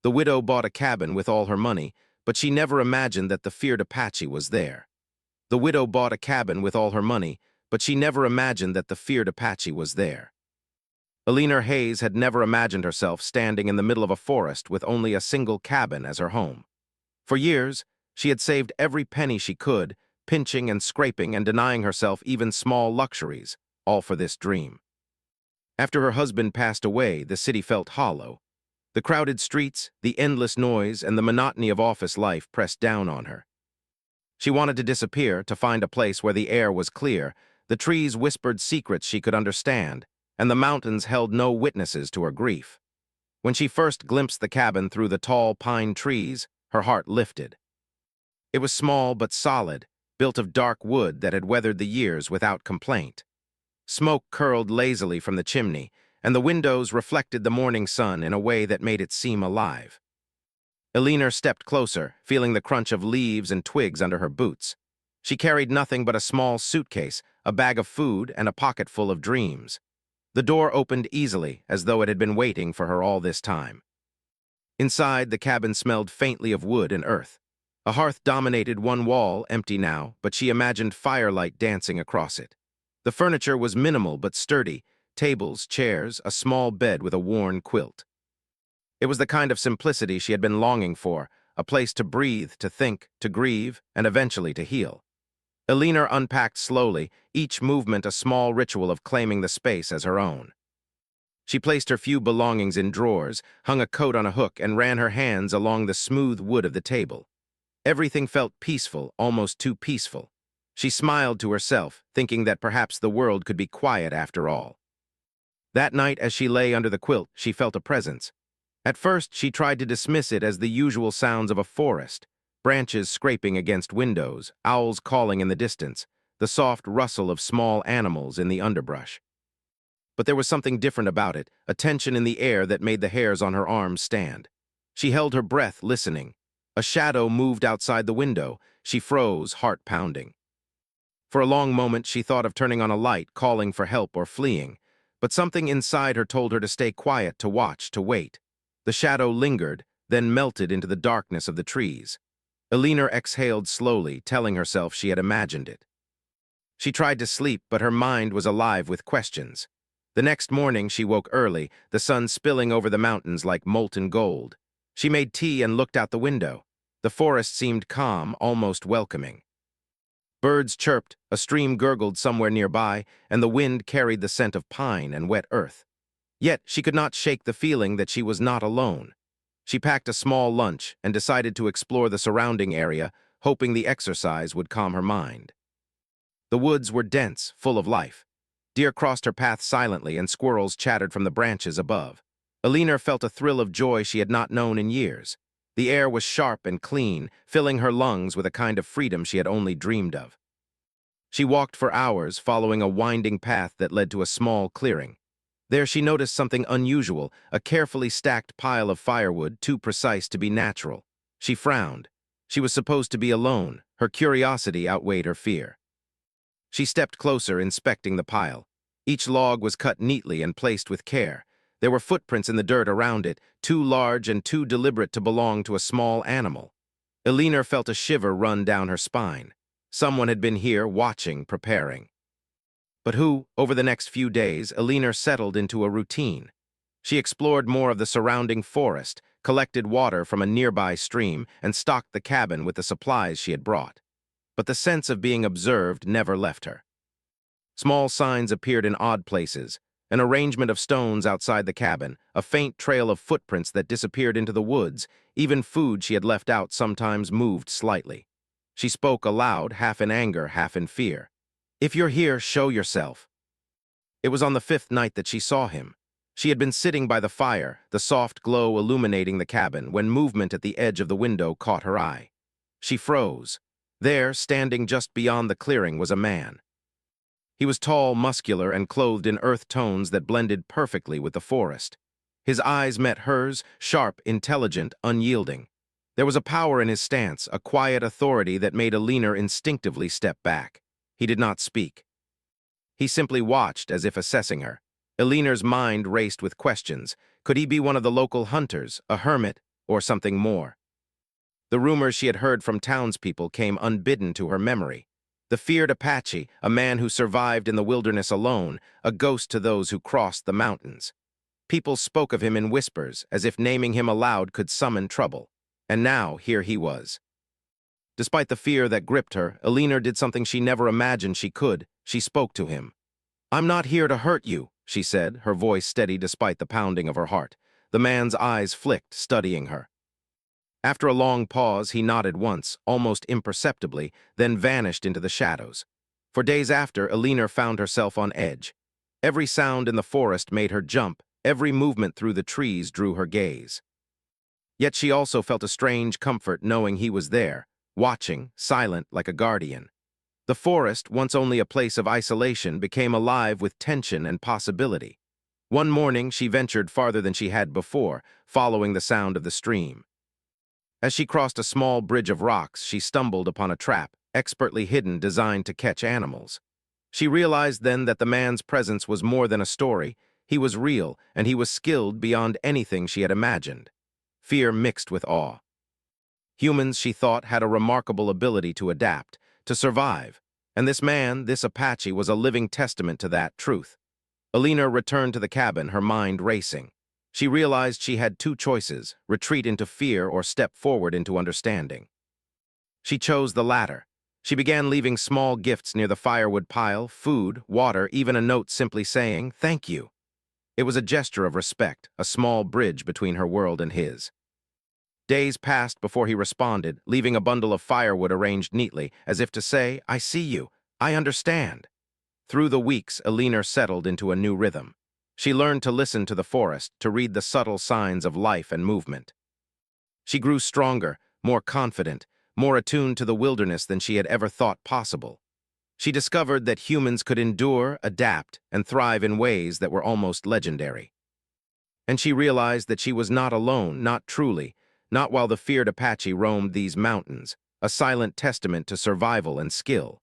The widow bought a cabin with all her money, but she never imagined that the feared Apache was there. The widow bought a cabin with all her money, but she never imagined that the feared Apache was there. Eleanor Hayes had never imagined herself standing in the middle of a forest with only a single cabin as her home. For years, she had saved every penny she could, pinching and scraping and denying herself even small luxuries, all for this dream. After her husband passed away, the city felt hollow. The crowded streets, the endless noise, and the monotony of office life pressed down on her. She wanted to disappear, to find a place where the air was clear, the trees whispered secrets she could understand, and the mountains held no witnesses to her grief. When she first glimpsed the cabin through the tall pine trees, her heart lifted. It was small but solid, built of dark wood that had weathered the years without complaint. Smoke curled lazily from the chimney, and the windows reflected the morning sun in a way that made it seem alive. Eleanor stepped closer, feeling the crunch of leaves and twigs under her boots. She carried nothing but a small suitcase, a bag of food, and a pocket full of dreams. The door opened easily, as though it had been waiting for her all this time. Inside, the cabin smelled faintly of wood and earth. A hearth dominated one wall, empty now, but she imagined firelight dancing across it. The furniture was minimal but sturdy: tables, chairs, a small bed with a worn quilt. It was the kind of simplicity she had been longing for, a place to breathe, to think, to grieve, and eventually to heal. Eleanor unpacked slowly, each movement a small ritual of claiming the space as her own. She placed her few belongings in drawers, hung a coat on a hook, and ran her hands along the smooth wood of the table. Everything felt peaceful, almost too peaceful. She smiled to herself, thinking that perhaps the world could be quiet after all. That night, as she lay under the quilt, she felt a presence. At first, she tried to dismiss it as the usual sounds of a forest: branches scraping against windows, owls calling in the distance, the soft rustle of small animals in the underbrush. But there was something different about it, a tension in the air that made the hairs on her arms stand. She held her breath, listening. A shadow moved outside the window. She froze, heart pounding. For a long moment, she thought of turning on a light, calling for help or fleeing. But something inside her told her to stay quiet, to watch, to wait. The shadow lingered, then melted into the darkness of the trees. Eleanor exhaled slowly, telling herself she had imagined it. She tried to sleep, but her mind was alive with questions. The next morning, she woke early, the sun spilling over the mountains like molten gold. She made tea and looked out the window. The forest seemed calm, almost welcoming. Birds chirped, a stream gurgled somewhere nearby, and the wind carried the scent of pine and wet earth. Yet she could not shake the feeling that she was not alone. She packed a small lunch and decided to explore the surrounding area, hoping the exercise would calm her mind. The woods were dense, full of life. Deer crossed her path silently, and squirrels chattered from the branches above. Eleanor felt a thrill of joy she had not known in years. The air was sharp and clean, filling her lungs with a kind of freedom she had only dreamed of. She walked for hours, following a winding path that led to a small clearing. There she noticed something unusual, a carefully stacked pile of firewood, too precise to be natural. She frowned. She was supposed to be alone. Her curiosity outweighed her fear. She stepped closer, inspecting the pile. Each log was cut neatly and placed with care. There were footprints in the dirt around it, too large and too deliberate to belong to a small animal. Eleanor felt a shiver run down her spine. Someone had been here, watching, preparing. But who? Over the next few days, Eleanor settled into a routine. She explored more of the surrounding forest, collected water from a nearby stream, and stocked the cabin with the supplies she had brought. But the sense of being observed never left her. Small signs appeared in odd places: an arrangement of stones outside the cabin, a faint trail of footprints that disappeared into the woods. Even food she had left out sometimes moved slightly. She spoke aloud, half in anger, half in fear. "If you're here, show yourself." It was on the 5th night that she saw him. She had been sitting by the fire, the soft glow illuminating the cabin, when movement at the edge of the window caught her eye. She froze. There, standing just beyond the clearing, was a man. He was tall, muscular, and clothed in earth tones that blended perfectly with the forest. His eyes met hers, sharp, intelligent, unyielding. There was a power in his stance, a quiet authority that made Eleanor instinctively step back. He did not speak. He simply watched, as if assessing her. Eleanor's mind raced with questions. Could he be one of the local hunters, a hermit, or something more. The rumors she had heard from townspeople came unbidden to her memory. The feared Apache, a man who survived in the wilderness alone, a ghost to those who crossed the mountains. People spoke of him in whispers, as if naming him aloud could summon trouble. And now, here he was. Despite the fear that gripped her, Elinor did something she never imagined she could. She spoke to him. "I'm not here to hurt you," she said, her voice steady despite the pounding of her heart. The man's eyes flicked, studying her. After a long pause, he nodded once, almost imperceptibly, then vanished into the shadows. For days after, Elinor found herself on edge. Every sound in the forest made her jump, every movement through the trees drew her gaze. Yet she also felt a strange comfort knowing he was there, watching, silent like a guardian. The forest, once only a place of isolation, became alive with tension and possibility. One morning, she ventured farther than she had before, following the sound of the stream. As she crossed a small bridge of rocks, she stumbled upon a trap, expertly hidden, designed to catch animals. She realized then that the man's presence was more than a story. He was real, and he was skilled beyond anything she had imagined. Fear mixed with awe. Humans, she thought, had a remarkable ability to adapt, to survive, and this man, this Apache, was a living testament to that truth. Elinor returned to the cabin, her mind racing. She realized she had two choices: retreat into fear or step forward into understanding. She chose the latter. She began leaving small gifts near the firewood pile, food, water, even a note simply saying, "Thank you." It was a gesture of respect, a small bridge between her world and his. Days passed before he responded, leaving a bundle of firewood arranged neatly, as if to say, "I see you. I understand." Through the weeks, Elinor settled into a new rhythm. She learned to listen to the forest, to read the subtle signs of life and movement. She grew stronger, more confident, more attuned to the wilderness than she had ever thought possible. She discovered that humans could endure, adapt, and thrive in ways that were almost legendary. And she realized that she was not alone, not truly, not while the feared Apache roamed these mountains, a silent testament to survival and skill.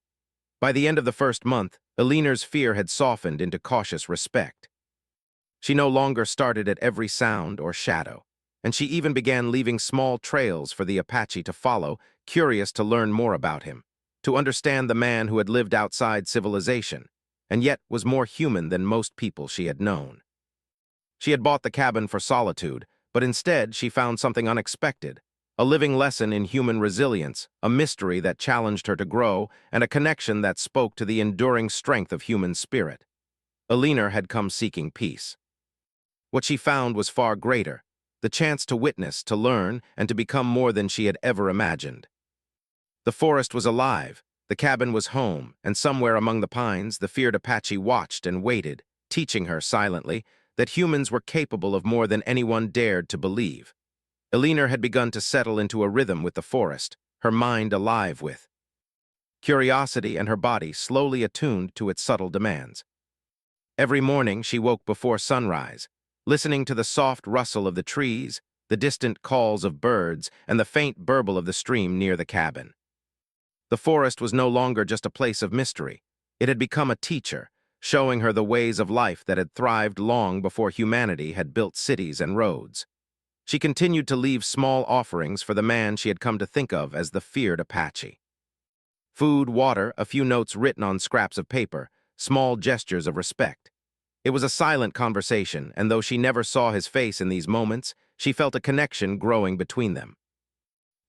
By the end of the first month, Elinor's fear had softened into cautious respect. She no longer started at every sound or shadow, and she even began leaving small trails for the Apache to follow, curious to learn more about him, to understand the man who had lived outside civilization, and yet was more human than most people she had known. She had bought the cabin for solitude, but instead she found something unexpected, a living lesson in human resilience, a mystery that challenged her to grow, and a connection that spoke to the enduring strength of human spirit. Elinor had come seeking peace. What she found was far greater, the chance to witness, to learn, and to become more than she had ever imagined. The forest was alive, the cabin was home, and somewhere among the pines, the feared Apache watched and waited, teaching her silently that humans were capable of more than anyone dared to believe. Elinor had begun to settle into a rhythm with the forest, her mind alive with curiosity and her body slowly attuned to its subtle demands. Every morning she woke before sunrise, listening to the soft rustle of the trees, the distant calls of birds, and the faint burble of the stream near the cabin. The forest was no longer just a place of mystery. It had become a teacher, showing her the ways of life that had thrived long before humanity had built cities and roads. She continued to leave small offerings for the man she had come to think of as the feared Apache. Food, water, a few notes written on scraps of paper, small gestures of respect. It was a silent conversation, and though she never saw his face in these moments, she felt a connection growing between them.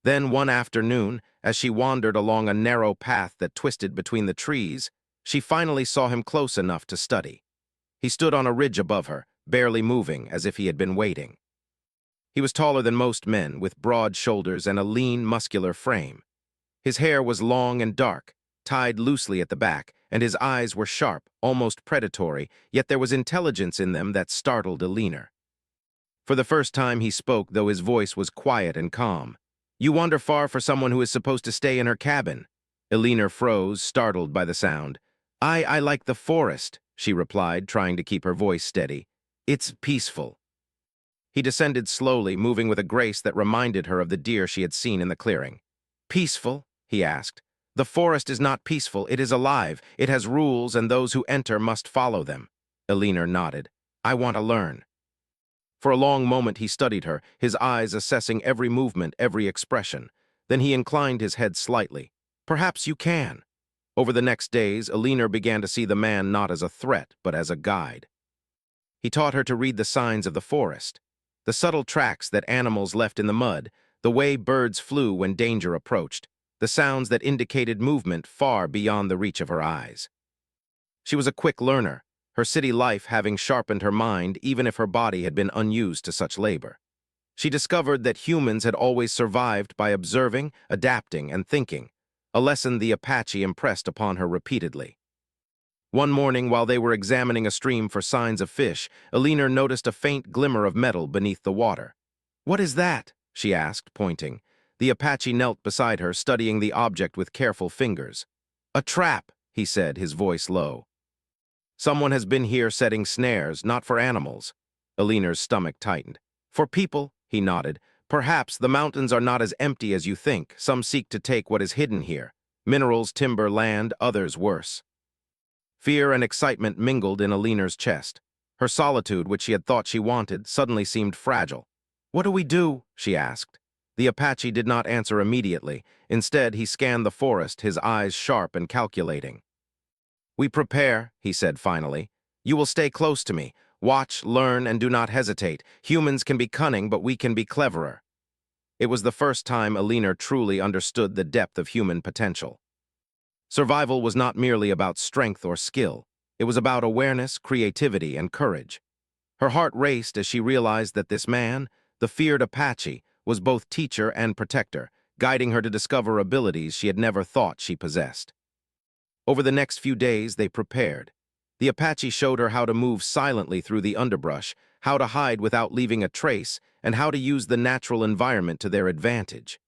Then one afternoon, as she wandered along a narrow path that twisted between the trees, she finally saw him close enough to study. He stood on a ridge above her, barely moving, as if he had been waiting. He was taller than most men, with broad shoulders and a lean, muscular frame. His hair was long and dark, tied loosely at the back, and his eyes were sharp, almost predatory, yet there was intelligence in them that startled Elinor. For the first time he spoke, though his voice was quiet and calm. "You wander far for someone who is supposed to stay in her cabin." Elinor froze, startled by the sound. I like the forest," she replied, trying to keep her voice steady. "It's peaceful." He descended slowly, moving with a grace that reminded her of the deer she had seen in the clearing. "Peaceful?" he asked. "The forest is not peaceful. It is alive. It has rules, and those who enter must follow them." Elinor nodded. "I want to learn." For a long moment he studied her, his eyes assessing every movement, every expression. Then he inclined his head slightly. "Perhaps you can." Over the next days, Alina began to see the man not as a threat, but as a guide. He taught her to read the signs of the forest, the subtle tracks that animals left in the mud, the way birds flew when danger approached, the sounds that indicated movement far beyond the reach of her eyes. She was a quick learner, her city life having sharpened her mind even if her body had been unused to such labor. She discovered that humans had always survived by observing, adapting, and thinking, a lesson the Apache impressed upon her repeatedly. One morning, while they were examining a stream for signs of fish, Alina noticed a faint glimmer of metal beneath the water. "What is that?" she asked, pointing. The Apache knelt beside her, studying the object with careful fingers. "A trap," he said, his voice low. "Someone has been here setting snares, not for animals." Alina's stomach tightened. "For people," he nodded. "Perhaps the mountains are not as empty as you think. Some seek to take what is hidden here. Minerals, timber, land, others worse." Fear and excitement mingled in Alina's chest. Her solitude, which she had thought she wanted, suddenly seemed fragile. "What do we do?" she asked. The Apache did not answer immediately. Instead, he scanned the forest, his eyes sharp and calculating. "We prepare," he said finally. "You will stay close to me. Watch, learn, and do not hesitate. Humans can be cunning, but we can be cleverer." It was the first time Alina truly understood the depth of human potential. Survival was not merely about strength or skill. It was about awareness, creativity, and courage. Her heart raced as she realized that this man, the feared Apache, was both teacher and protector, guiding her to discover abilities she had never thought she possessed. Over the next few days, they prepared. The Apache showed her how to move silently through the underbrush, how to hide without leaving a trace, and how to use the natural environment to their advantage.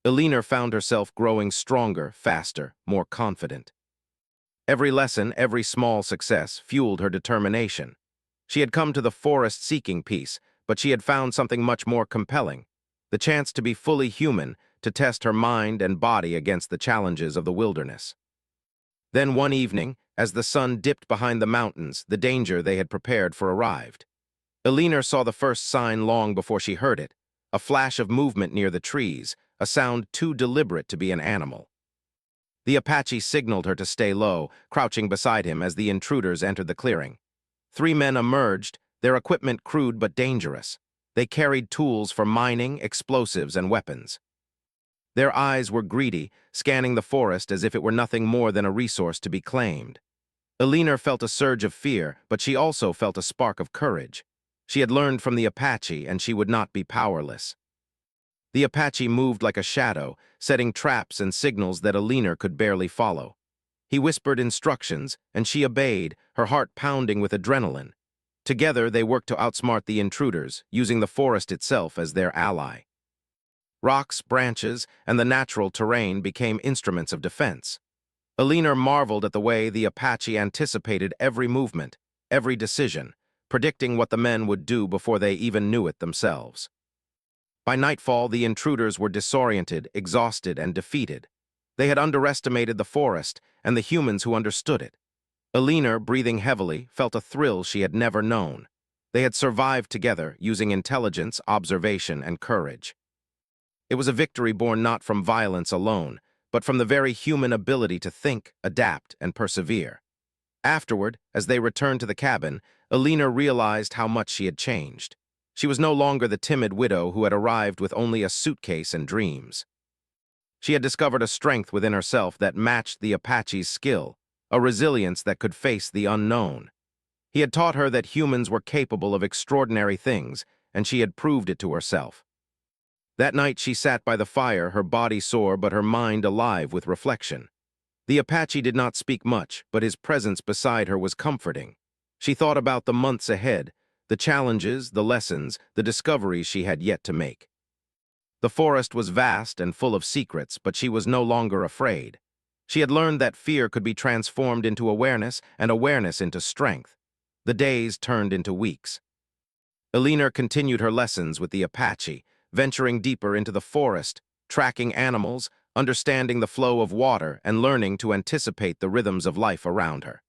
Alina found herself growing stronger, faster, more confident. Every lesson, every small success, fueled her determination. She had come to the forest seeking peace, but she had found something much more compelling: the chance to be fully human, to test her mind and body against the challenges of the wilderness. Then one evening, as the sun dipped behind the mountains, the danger they had prepared for arrived. Alina saw the first sign long before she heard it: a flash of movement near the trees, a sound too deliberate to be an animal. The Apache signaled her to stay low, crouching beside him as the intruders entered the clearing. 3 men emerged, their equipment crude but dangerous. They carried tools for mining, explosives, and weapons. Their eyes were greedy, scanning the forest as if it were nothing more than a resource to be claimed. Alina felt a surge of fear, but she also felt a spark of courage. She had learned from the Apache, and she would not be powerless. The Apache moved like a shadow, setting traps and signals that Alina could barely follow. He whispered instructions, and she obeyed, her heart pounding with adrenaline. Together, they worked to outsmart the intruders, using the forest itself as their ally. Rocks, branches, and the natural terrain became instruments of defense. Alina marveled at the way the Apache anticipated every movement, every decision, predicting what the men would do before they even knew it themselves. By nightfall, the intruders were disoriented, exhausted, and defeated. They had underestimated the forest and the humans who understood it. Alina, breathing heavily, felt a thrill she had never known. They had survived together, using intelligence, observation, and courage. It was a victory born not from violence alone, but from the very human ability to think, adapt, and persevere. Afterward, as they returned to the cabin, Alina realized how much she had changed. She was no longer the timid widow who had arrived with only a suitcase and dreams. She had discovered a strength within herself that matched the Apache's skill, a resilience that could face the unknown. He had taught her that humans were capable of extraordinary things, and she had proved it to herself. That night she sat by the fire, her body sore but her mind alive with reflection. The Apache did not speak much, but his presence beside her was comforting. She thought about the months ahead, the challenges, the lessons, the discoveries she had yet to make. The forest was vast and full of secrets, but she was no longer afraid. She had learned that fear could be transformed into awareness and awareness into strength. The days turned into weeks. Alina continued her lessons with the Apache, venturing deeper into the forest, tracking animals, understanding the flow of water, and learning to anticipate the rhythms of life around her.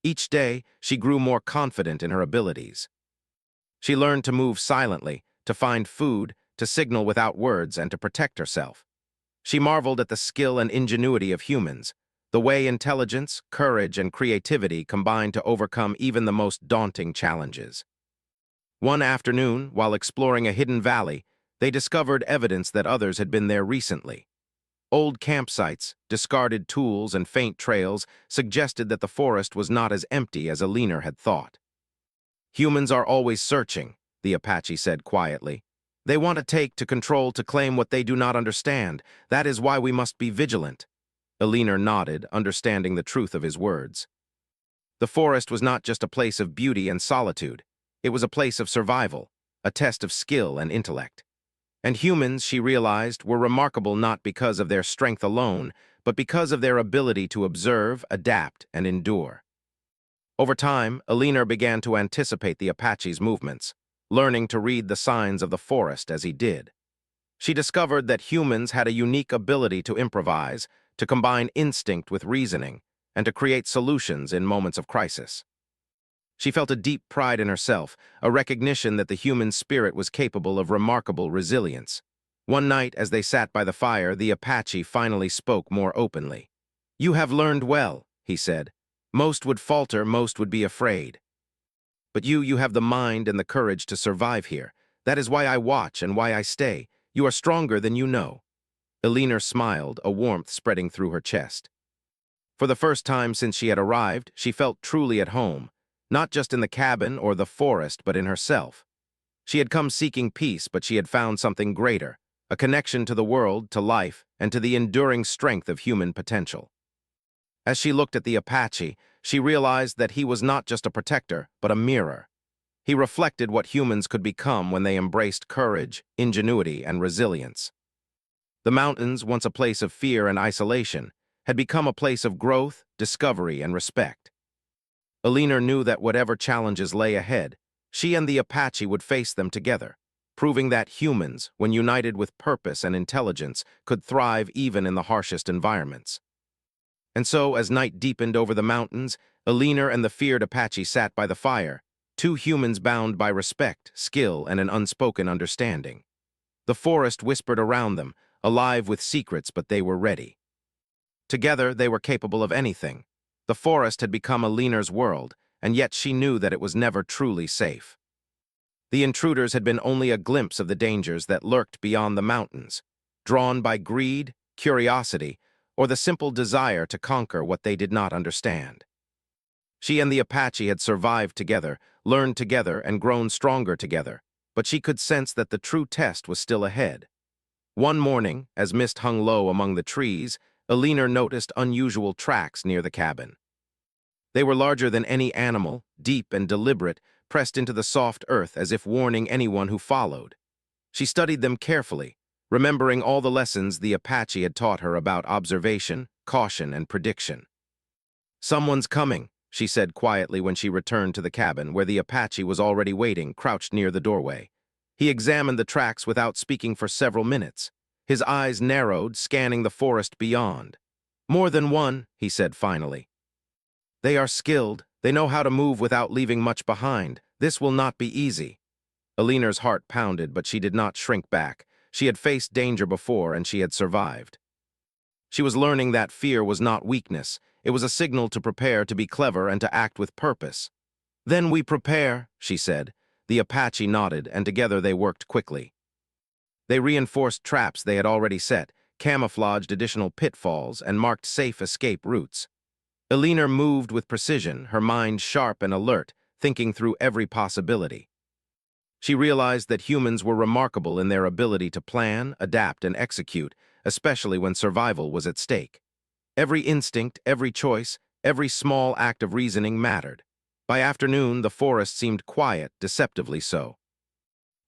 Each day, she grew more confident in her abilities. She learned to move silently, to find food, to signal without words, and to protect herself. She marveled at the skill and ingenuity of humans, the way intelligence, courage, and creativity combine to overcome even the most daunting challenges. One afternoon, while exploring a hidden valley, they discovered evidence that others had been there recently. Old campsites, discarded tools, and faint trails suggested that the forest was not as empty as Alina had thought. Humans are always searching, the Apache said quietly. They want to take, to control, to claim what they do not understand. That is why we must be vigilant. Alina nodded, understanding the truth of his words. The forest was not just a place of beauty and solitude. It was a place of survival, a test of skill and intellect. And humans, she realized, were remarkable not because of their strength alone, but because of their ability to observe, adapt, and endure. Over time, Alina began to anticipate the Apache's movements, learning to read the signs of the forest as he did. She discovered that humans had a unique ability to improvise, to combine instinct with reasoning, and to create solutions in moments of crisis. She felt a deep pride in herself, a recognition that the human spirit was capable of remarkable resilience. One night, as they sat by the fire, the Apache finally spoke more openly. "You have learned well," he said. "Most would falter, most would be afraid. But you have the mind and the courage to survive here. That is why I watch and why I stay. You are stronger than you know." Alina smiled, a warmth spreading through her chest. For the first time since she had arrived, she felt truly at home, not just in the cabin or the forest, but in herself. She had come seeking peace, but she had found something greater, a connection to the world, to life, and to the enduring strength of human potential. As she looked at the Apache, she realized that he was not just a protector, but a mirror. He reflected what humans could become when they embraced courage, ingenuity, and resilience. The mountains, once a place of fear and isolation, had become a place of growth, discovery, and respect. Alina knew that whatever challenges lay ahead, she and the Apache would face them together, proving that humans, when united with purpose and intelligence, could thrive even in the harshest environments. And so, as night deepened over the mountains, Alina and the feared Apache sat by the fire, two humans bound by respect, skill, and an unspoken understanding. The forest whispered around them, alive with secrets, but they were ready. Together, they were capable of anything. The forest had become Alina's world, and yet she knew that it was never truly safe. The intruders had been only a glimpse of the dangers that lurked beyond the mountains, drawn by greed, curiosity, or the simple desire to conquer what they did not understand. She and the Apache had survived together, learned together, and grown stronger together, but she could sense that the true test was still ahead. One morning, as mist hung low among the trees, Alina noticed unusual tracks near the cabin. They were larger than any animal, deep and deliberate, pressed into the soft earth as if warning anyone who followed. She studied them carefully, remembering all the lessons the Apache had taught her about observation, caution, and prediction. "Someone's coming," she said quietly when she returned to the cabin, where the Apache was already waiting, crouched near the doorway. He examined the tracks without speaking for several minutes. His eyes narrowed, scanning the forest beyond. "More than one," he said finally. "They are skilled. They know how to move without leaving much behind. This will not be easy." Alina's heart pounded, but she did not shrink back. She had faced danger before, and she had survived. She was learning that fear was not weakness. It was a signal to prepare, to be clever, and to act with purpose. "Then we prepare," she said. The Apache nodded, and together they worked quickly. They reinforced traps they had already set, camouflaged additional pitfalls, and marked safe escape routes. Alina moved with precision, her mind sharp and alert, thinking through every possibility. She realized that humans were remarkable in their ability to plan, adapt, and execute, especially when survival was at stake. Every instinct, every choice, every small act of reasoning mattered. By afternoon, the forest seemed quiet, deceptively so.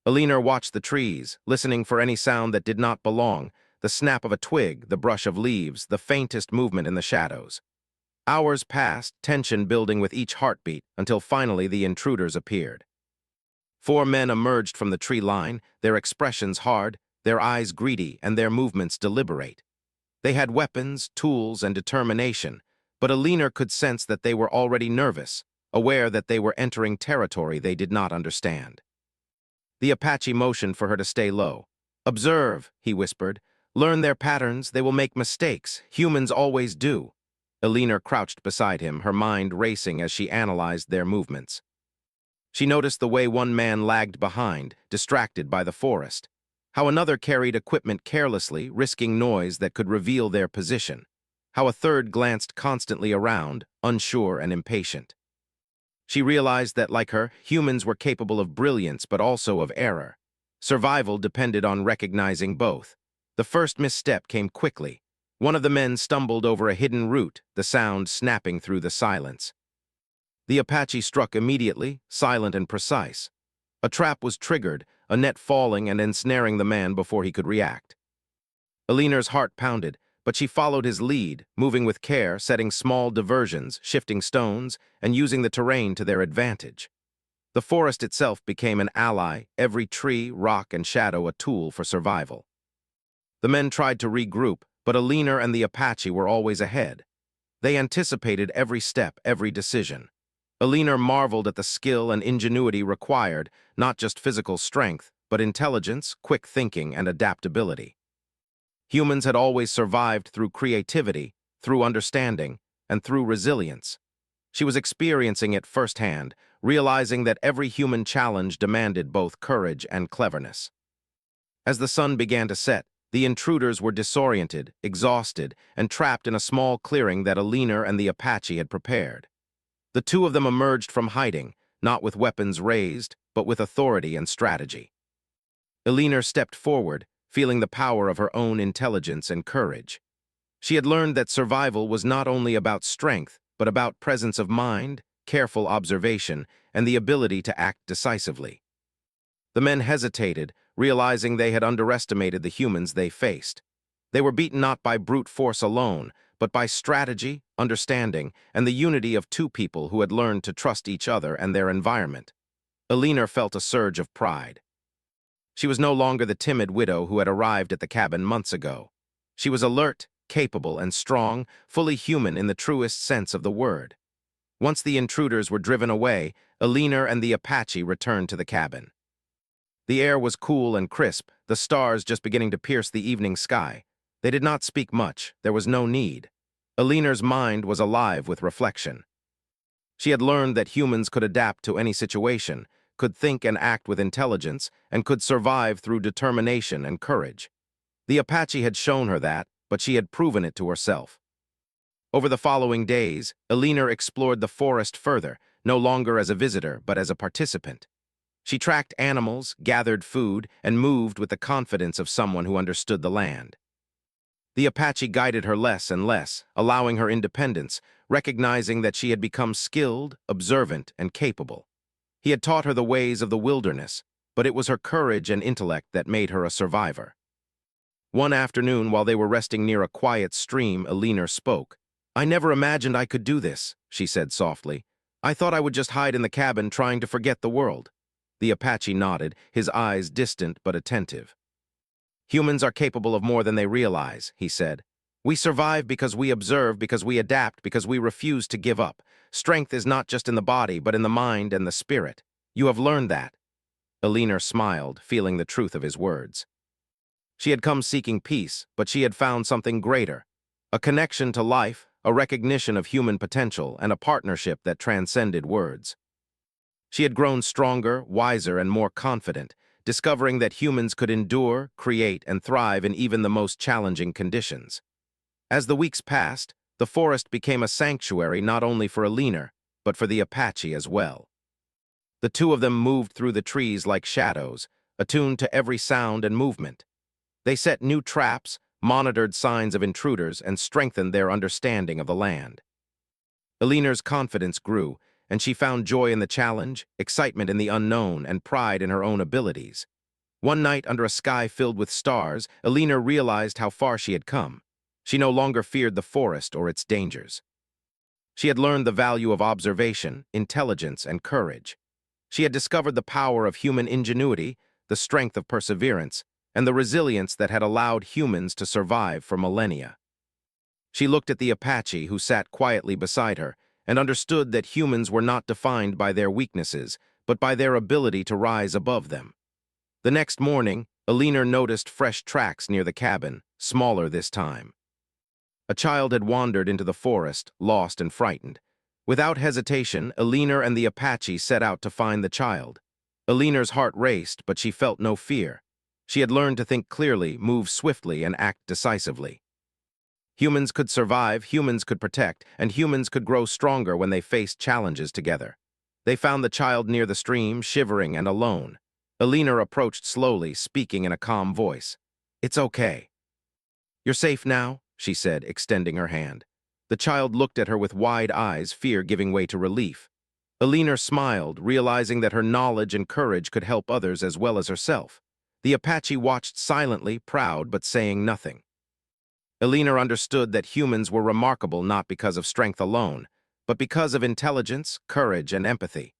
Alina watched the trees, listening for any sound that did not belong, the snap of a twig, the brush of leaves, the faintest movement in the shadows. Hours passed, tension building with each heartbeat, until finally the intruders appeared. 4 men emerged from the tree line, their expressions hard, their eyes greedy, and their movements deliberate. They had weapons, tools, and determination, but Alina could sense that they were already nervous, aware that they were entering territory they did not understand. The Apache motioned for her to stay low. "Observe," he whispered. "Learn their patterns. They will make mistakes. Humans always do." Elena crouched beside him, her mind racing as she analyzed their movements. She noticed the way one man lagged behind, distracted by the forest. How another carried equipment carelessly, risking noise that could reveal their position. How a third glanced constantly around, unsure and impatient. She realized that, like her, humans were capable of brilliance but also of error. Survival depended on recognizing both. The first misstep came quickly. One of the men stumbled over a hidden root, the sound snapping through the silence. The Apache struck immediately, silent and precise. A trap was triggered, a net falling and ensnaring the man before he could react. Eleanor's heart pounded, but she followed his lead, moving with care, setting small diversions, shifting stones, and using the terrain to their advantage. The forest itself became an ally, every tree, rock, and shadow a tool for survival. The men tried to regroup, but Eleanor and the Apache were always ahead. They anticipated every step, every decision. Eleanor marveled at the skill and ingenuity required, not just physical strength, but intelligence, quick thinking, and adaptability. Humans had always survived through creativity, through understanding, and through resilience. She was experiencing it firsthand, realizing that every human challenge demanded both courage and cleverness. As the sun began to set, the intruders were disoriented, exhausted, and trapped in a small clearing that Eleanor and the Apache had prepared. The two of them emerged from hiding, not with weapons raised, but with authority and strategy. Eleanor stepped forward, feeling the power of her own intelligence and courage. She had learned that survival was not only about strength, but about presence of mind, careful observation, and the ability to act decisively. The men hesitated, realizing they had underestimated the humans they faced. They were beaten not by brute force alone, but by strategy, understanding, and the unity of two people who had learned to trust each other and their environment. Eleanor felt a surge of pride. She was no longer the timid widow who had arrived at the cabin months ago. She was alert, capable, and strong, fully human in the truest sense of the word. Once the intruders were driven away, Eleanor and the Apache returned to the cabin. The air was cool and crisp, the stars just beginning to pierce the evening sky. They did not speak much, there was no need. Eleanor's mind was alive with reflection. She had learned that humans could adapt to any situation, could think and act with intelligence, and could survive through determination and courage. The Apache had shown her that, but she had proven it to herself. Over the following days, Eleanor explored the forest further, no longer as a visitor, but as a participant. She tracked animals, gathered food, and moved with the confidence of someone who understood the land. The Apache guided her less and less, allowing her independence, recognizing that she had become skilled, observant, and capable. He had taught her the ways of the wilderness, but it was her courage and intellect that made her a survivor. One afternoon, while they were resting near a quiet stream, Eleanor spoke. "I never imagined I could do this," she said softly. "I thought I would just hide in the cabin trying to forget the world." The Apache nodded, his eyes distant but attentive. "Humans are capable of more than they realize," he said. "We survive because we observe, because we adapt, because we refuse to give up. Strength is not just in the body, but in the mind and the spirit. You have learned that." Eleanor smiled, feeling the truth of his words. She had come seeking peace, but she had found something greater. A connection to life, a recognition of human potential, and a partnership that transcended words. She had grown stronger, wiser, and more confident, discovering that humans could endure, create, and thrive in even the most challenging conditions. As the weeks passed, the forest became a sanctuary not only for Eleanor, but for the Apache as well. The two of them moved through the trees like shadows, attuned to every sound and movement. They set new traps, monitored signs of intruders, and strengthened their understanding of the land. Eleanor's confidence grew, and she found joy in the challenge, excitement in the unknown, and pride in her own abilities. One night, under a sky filled with stars, Eleanor realized how far she had come. She no longer feared the forest or its dangers. She had learned the value of observation, intelligence, and courage. She had discovered the power of human ingenuity, the strength of perseverance, and the resilience that had allowed humans to survive for millennia. She looked at the Apache who sat quietly beside her and understood that humans were not defined by their weaknesses, but by their ability to rise above them. The next morning, Alina noticed fresh tracks near the cabin, smaller this time. A child had wandered into the forest, lost and frightened. Without hesitation, Alina and the Apache set out to find the child. Alina's heart raced, but she felt no fear. She had learned to think clearly, move swiftly, and act decisively. Humans could survive, humans could protect, and humans could grow stronger when they faced challenges together. They found the child near the stream, shivering and alone. Alina approached slowly, speaking in a calm voice. "It's okay. You're safe now," she said, extending her hand. The child looked at her with wide eyes, fear giving way to relief. Alina smiled, realizing that her knowledge and courage could help others as well as herself. The Apache watched silently, proud, but saying nothing. Alina understood that humans were remarkable not because of strength alone, but because of intelligence, courage, and empathy.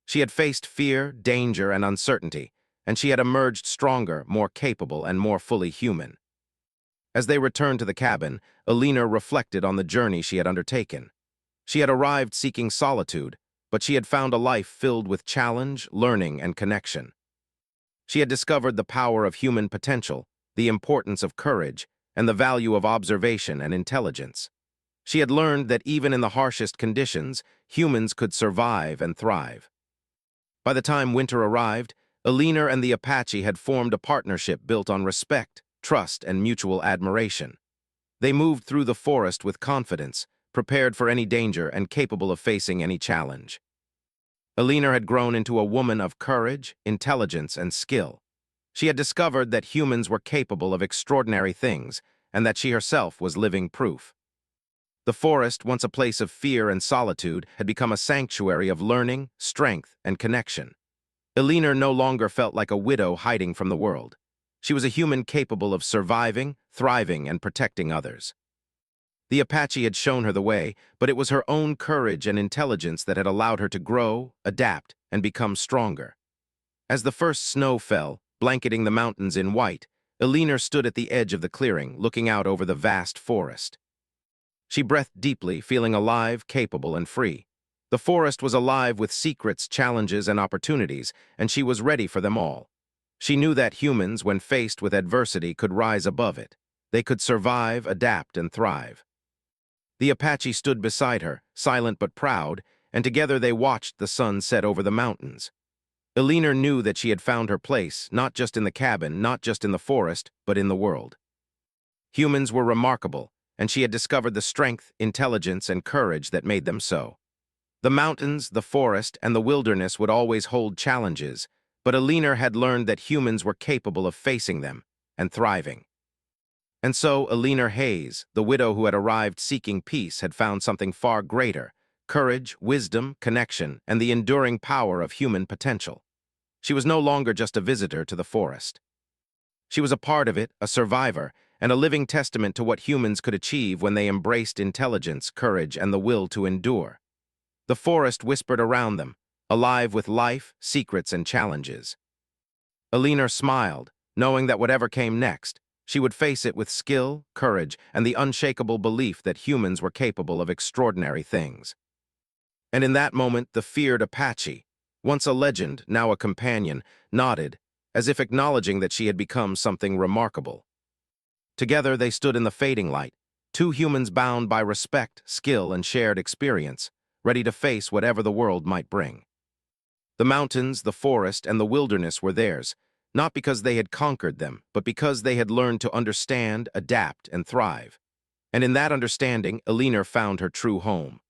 She had faced fear, danger, and uncertainty, and she had emerged stronger, more capable, and more fully human. As they returned to the cabin, Alina reflected on the journey she had undertaken. She had arrived seeking solitude, but she had found a life filled with challenge, learning, and connection. She had discovered the power of human potential, the importance of courage, and the value of observation and intelligence. She had learned that even in the harshest conditions, humans could survive and thrive. By the time winter arrived, Alina and the Apache had formed a partnership built on respect, trust, and mutual admiration. They moved through the forest with confidence, prepared for any danger and capable of facing any challenge. Alina had grown into a woman of courage, intelligence, and skill. She had discovered that humans were capable of extraordinary things, and that she herself was living proof. The forest, once a place of fear and solitude, had become a sanctuary of learning, strength, and connection. Alina no longer felt like a widow hiding from the world. She was a human capable of surviving, thriving, and protecting others. The Apache had shown her the way, but it was her own courage and intelligence that had allowed her to grow, adapt, and become stronger. As the first snow fell, blanketing the mountains in white, Alina stood at the edge of the clearing, looking out over the vast forest. She breathed deeply, feeling alive, capable, and free. The forest was alive with secrets, challenges, and opportunities, and she was ready for them all. She knew that humans, when faced with adversity, could rise above it. They could survive, adapt, and thrive. The Apache stood beside her, silent but proud, and together they watched the sun set over the mountains. Alina knew that she had found her place, not just in the cabin, not just in the forest, but in the world. Humans were remarkable, and she had discovered the strength, intelligence, and courage that made them so. The mountains, the forest, and the wilderness would always hold challenges, but Alina had learned that humans were capable of facing them and thriving. And so Alina Hayes, the widow who had arrived seeking peace, had found something far greater: courage, wisdom, connection, and the enduring power of human potential. She was no longer just a visitor to the forest. She was a part of it, a survivor, and a living testament to what humans could achieve when they embraced intelligence, courage, and the will to endure. The forest whispered around them, alive with life, secrets, and challenges. Alina smiled, knowing that whatever came next, she would face it with skill, courage, and the unshakable belief that humans were capable of extraordinary things. And in that moment, the feared Apache, once a legend, now a companion, nodded, as if acknowledging that she had become something remarkable. Together they stood in the fading light, two humans bound by respect, skill, and shared experience, ready to face whatever the world might bring. The mountains, the forest, and the wilderness were theirs, not because they had conquered them, but because they had learned to understand, adapt, and thrive. And in that understanding, Alina found her true home.